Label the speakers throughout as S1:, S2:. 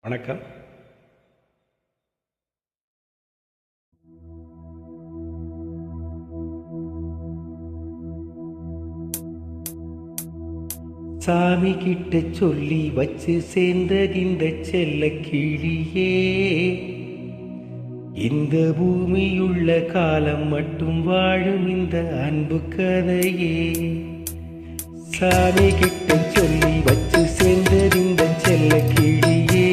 S1: வணக்கம். சாமி கிட்ட சொல்லி வச்சு சேர்ந்ததிந்த செல்ல கிளியே, இந்த பூமியுள்ள காலம் மட்டும் வாழும் இந்த அன்பு கதையே. சாமி கிட்ட சொல்லி வச்சு சேர்ந்ததிந்த செல்ல கிளியே,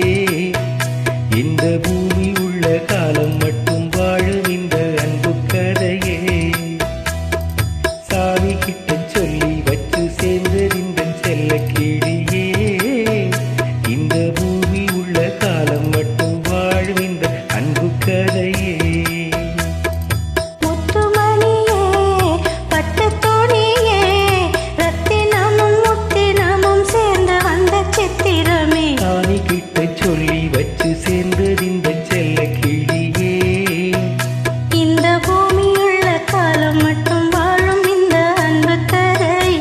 S1: இந்த பூமியுள்ள காலம் மட்டும் வாழும் இந்த அன்பு கதையே. சாமி கிட்ட சொல்லி வச்சு சேர்ந்ததிந்த செல்ல கிளியே, இந்த பூமி உள்ள காலம் மட்டும் வாழும் இந்த அன்பு கதையே. சாமி கிட்ட சொல்லி வச்சு சேர்ந்ததிந்த செல்ல கிளியே,
S2: இந்த பூமியுள்ள காலம் மட்டும் வாழும் இந்த அன்பு கதையே.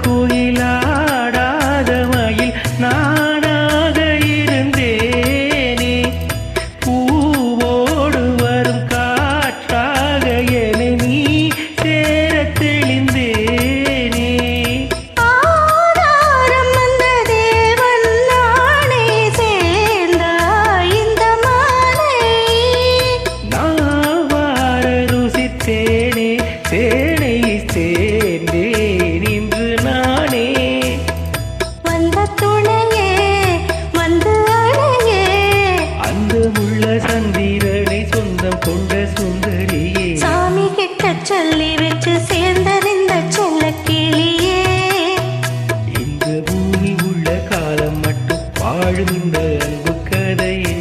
S1: கோயிலாடாத மயில் நானாக இருந்தேனே, பூவோடு வரும் காற்றாக என நீ சேர தெளிந்தேனே.
S2: ஆதாரம் வந்த தேவன் நானே சேர்ந்தாய் இந்த மாலை.
S1: நான் வார ருசித்தேனே, தேனை சேர்ந்தேன் இன்று நானே.
S2: வந்த துணையே வந்து அணையே,
S1: அந்த உள்ள சந்திரனை சொந்தம் கொண்ட சுந்தரியே.
S2: சாமி கிட்ட சொல்லி வச்சு சேர்ந்தறிந்த செல்ல கிளியே,
S1: இந்த பூமி உள்ள காலம் மட்டும் வாழும் இந்த அன்பு கதையே.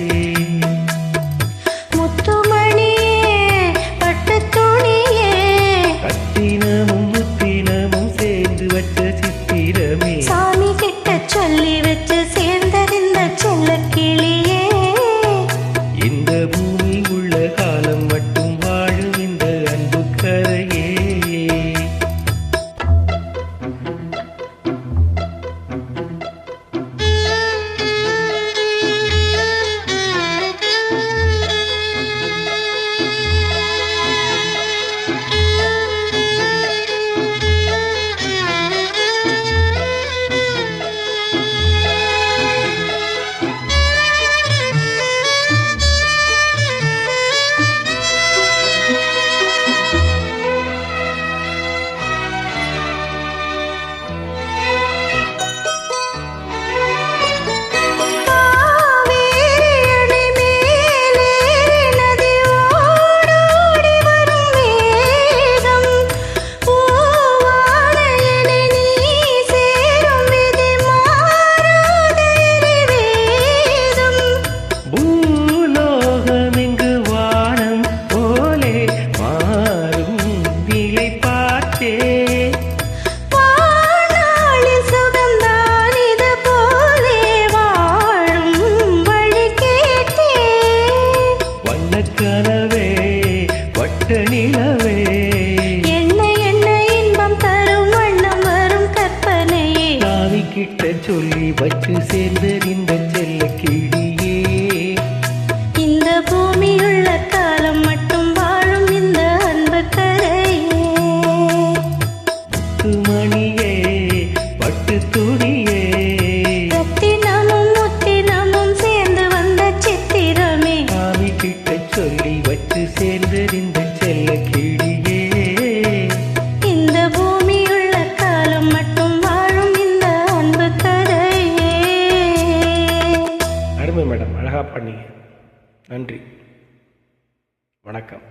S2: முத்துமணியே பட்டு துணியே,
S1: ரத்தினமும் முத்தினமும் சேர்ந்து வச்ச சித்திரமே.
S2: சாமி கிட்ட சொல்லி வச்சு சேர்ந்தறிந்த செல்ல கிளியே,
S1: இந்த பூமி உள்ள காலம் மட்டும் வாழும் இந்த அன்பு கதையே. கனவே வட்ட நிலவே,
S2: என்ன என்ன இன்பம் தரும் வண்ணம் வரும் கற்பனையே.
S1: சாமி கிட்ட சொல்லி வச்சு சேர்ந்தறிந்த செல்ல கிளியே,
S2: இந்த பூமியுள்ள காலம் மட்டும் வாழும் இந்த அன்பு கதையே.
S1: முத்துமணியே பட்டு துணியே,
S2: ரத்தினமும் முத்தினமும் சேர்ந்து வந்த சித்திரமே.
S1: சாமி கிட்ட சொல்லி வச்சு சேர்ந்தறிந்த செல்ல கிளியே,
S2: இந்த பூமியுள்ள காலம் மட்டும் வாழும் இந்த அன்பு கதையே.
S1: அருமை மேடம், அழகா பண்ணீங்க. நன்றி, வணக்கம்.